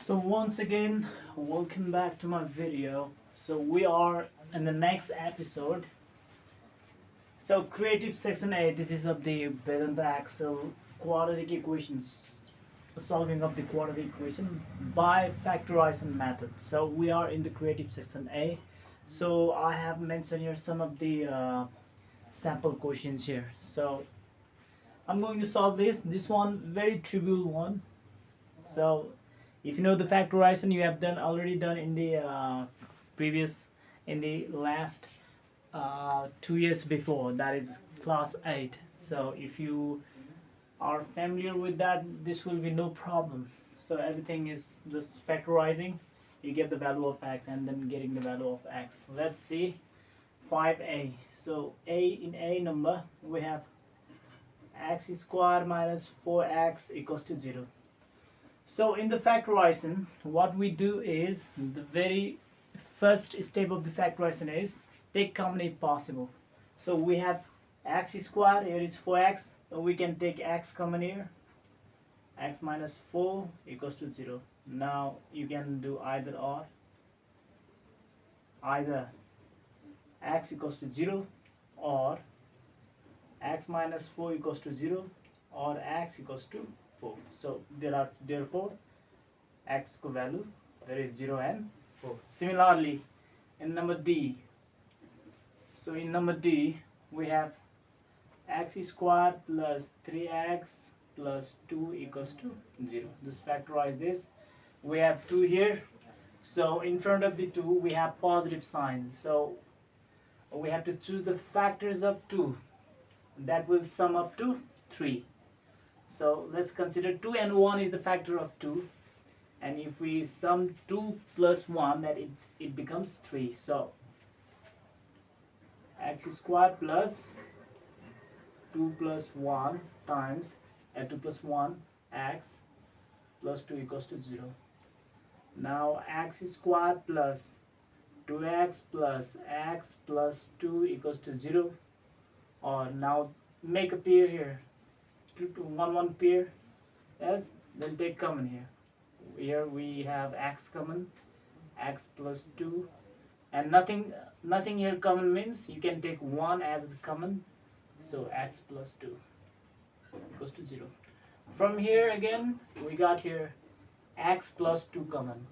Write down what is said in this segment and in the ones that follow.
So once again, welcome back to my video. So we are in the next episode. So creative section A, this is of the Vedanta Axel quadratic equations, solving of the quadratic equation by factorization method. So we are in the creative section A. So I have mentioned here some of the sample questions here. So I'm going to solve this one very trivial one. So if you know the factorization, you have done already done in the previous, in the last 2 years before, that is class 8. So if you are familiar with that, this will be no problem. So everything is just factorizing, you get the value of x and then getting the value of x. Let's see 5a. So in a number we have x squared minus 4x equals to 0. So in the factorization, what we do is, the very first step of the factorization is take common if possible. So we have x squared, here is 4x, so we can take x common here, x minus 4 equals to 0. Now you can do either or, either x equals to 0 or x minus 4 equals to 0 or x equals to 4. So therefore x value there is 0 and 4. Similarly in number D, so in number D we have x squared plus 3x plus 2 equals to 0. Just factorize this. We have 2 here, so in front of the 2 we have positive sign, so we have to choose the factors of 2 that will sum up to 3. So let's consider 2 and 1 is the factor of 2, and if we sum 2 plus 1, that it becomes 3. So x squared plus 2 plus 1 times 2 plus 1 x plus 2 equals to 0. Now x squared plus 2x plus x plus 2 equals to 0, or now make a pair here, 1 pair, yes, then take common here. Here we have x common, x plus 2, and nothing here common means you can take 1 as common, so x plus 2 equals to 0. From here again we got here x plus 2 common.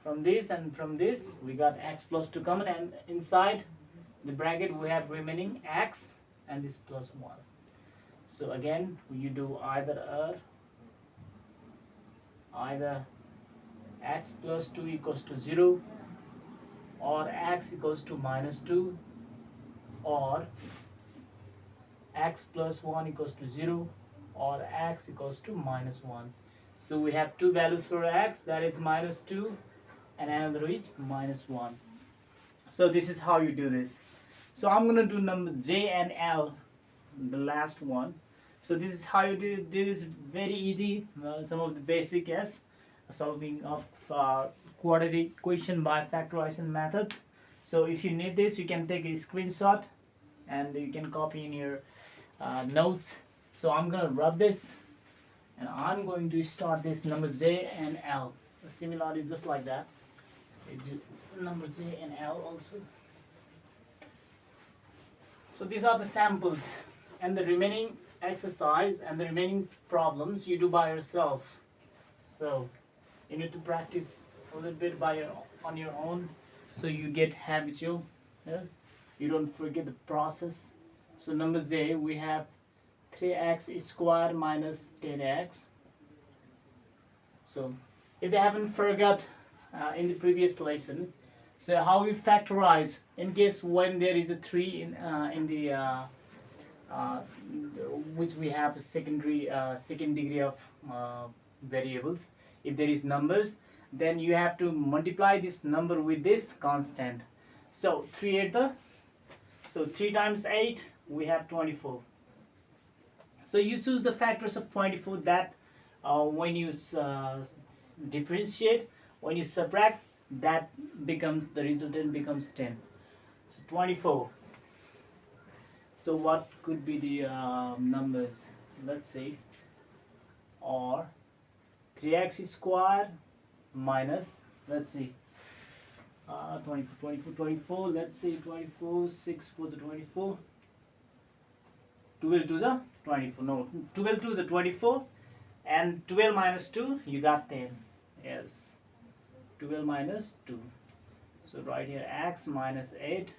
From this and from this we got x plus 2 common, and inside the bracket we have remaining x and this plus 1. So again you do either x plus 2 equals to 0 or x equals to minus 2 or x plus 1 equals to 0 or x equals to minus 1. So we have two values for x, that is minus 2 and another is minus 1. So this is how you do this. So I'm going to do number J and L, the last one. So this is how you do it. This is very easy. Some of the basic, yes, solving of quadratic equation by factorization method. So if you need this, you can take a screenshot and you can copy in your notes. So I'm gonna rub this and I'm going to start this number J and L. Similarly, just like that, we do number J and L also. So these are the samples, and the remaining exercise and the remaining problems you do by yourself. So you need to practice a little bit on your own, so you get habitual. Yes, you don't forget the process. So number J we have 3x squared minus 10x. So if you haven't forgot in the previous lesson, so how we factorize in case when there is a 3 in the which we have a second degree of variables. If there is numbers, then you have to multiply this number with this constant. So 3 times 8 we have 24. So you choose the factors of 24 that when you differentiate, when you subtract, that becomes the resultant becomes 10. So 24. So what could be the numbers? Let's say, or 3x square minus, let's see, 24, let's see, 24, 6 for the 24, 12 to the 24, no, 12 to the 24, and 12 minus 2, you got 10, yes, 12 minus 2, so right here x minus 8,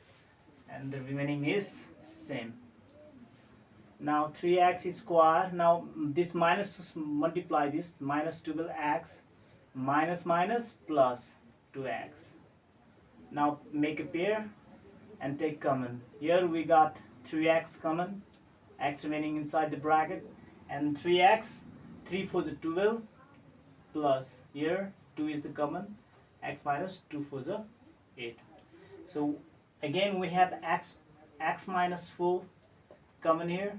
and the remaining is same. Now 3x square, now this minus, multiply this, minus 12x, minus minus plus 2x. Now make a pair and take common. Here we got 3x common, x remaining inside the bracket, and 3x, 3 for the 12, plus here 2 is the common, x minus 2 for the 8. So again we have x minus 4 common here,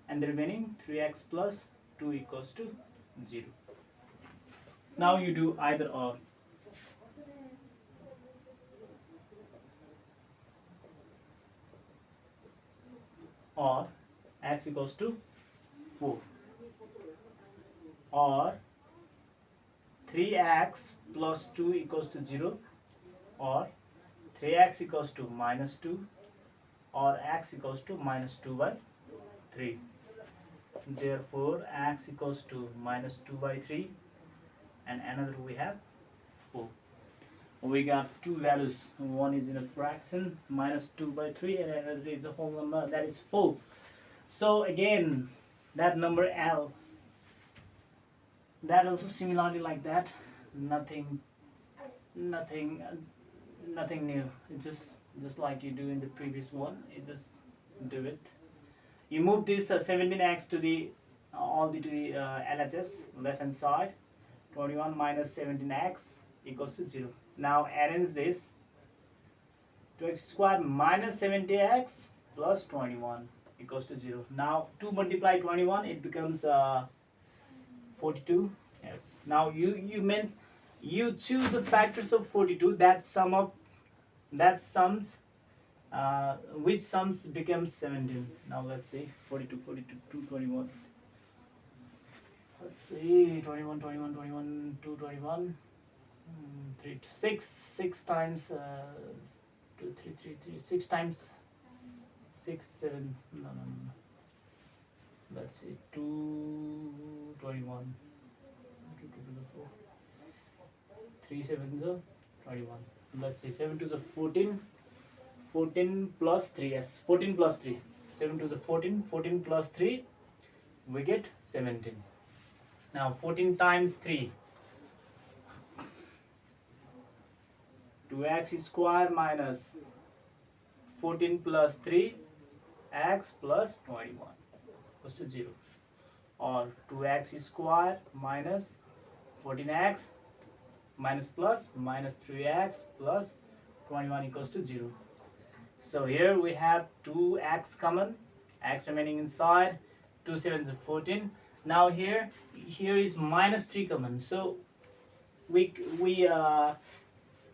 and the remaining 3x plus 2 equals to 0. Now you do either or x equals to 4, or 3x plus 2 equals to 0, or 3x equals to minus 2, or x equals to minus 2 by 3. Therefore x equals to minus 2 by 3, and another we have 4. We got two values, one is in a fraction, minus 2 by 3, and another is a whole number, that is 4. So again, that number L, that also similarly like that, nothing new. It's just like you do in the previous one, you just do it. You move this 17x to the LHS, left hand side, 21 minus 17x equals to 0. Now arrange this, 2x squared minus 70x plus 21 equals to 0. Now 2 multiply 21, it becomes 42. Yes. Now you choose the factors of 42 that sums which sums becomes 17. Now let's see, 42, 221. Let's see, 21, 221, 3, 6 times 2, 3, 6 times 6, 7, no. Let's see, 221, 2 to the 4, 3 7s are 21. Let's see, 7 to the 14, 14 plus 3, yes, 14 plus 3, 7 to the 14, 14 plus 3, we get 17. Now 14 times 3, 2x square minus 14 plus 3, x plus 21 equals to 0, or 2x square minus 14x minus plus minus 3x plus 21 equals to 0. So here we have 2x common, x remaining inside, 2 7s are 14. Now here is minus 3 common, so we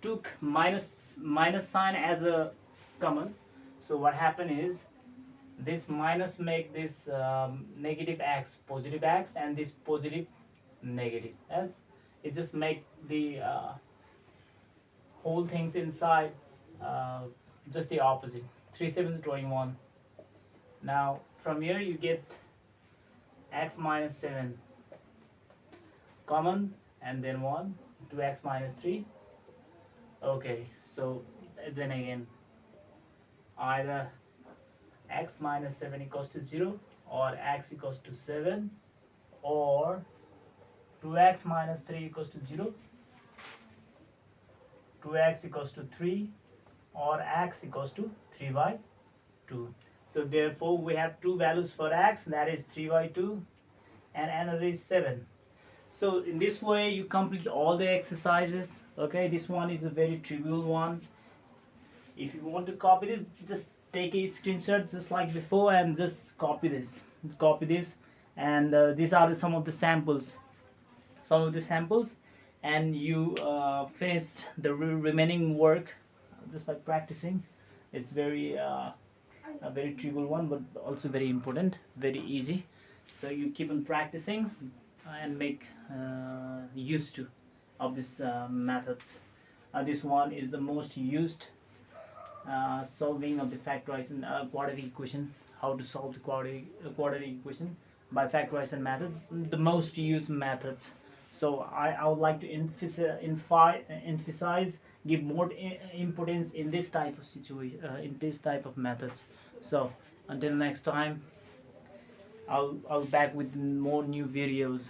took minus sign as a common. So what happened is, this minus make this negative x positive x, and this positive negative, as it just make the whole things inside just the opposite. 3 7s 21. Now from here you get x minus 7 common, and then 1, 2x minus 3. Okay, so then again, either x minus 7 equals to 0, or x equals to 7, or 2x minus 3 equals to 0, 2x equals to 3, or x equals to 3 by 2. So therefore we have two values for x, that is 3 by 2, and another is 7. So in this way you complete all the exercises. Okay, this one is a very trivial one. If you want to copy this, just take a screenshot just like before and just copy this, and these are some of the samples, and you finish the remaining work just by practicing. It's very a very trivial one, but also very important, very easy. So you keep on practicing, and make used to of this methods. This one is the most used solving of the factorization quadratic equation. How to solve the quadratic equation by factorization method, the most used methods. So I would like to emphasize, give more importance in this type of situation, in this type of methods. So until next time, I'll back with more new videos.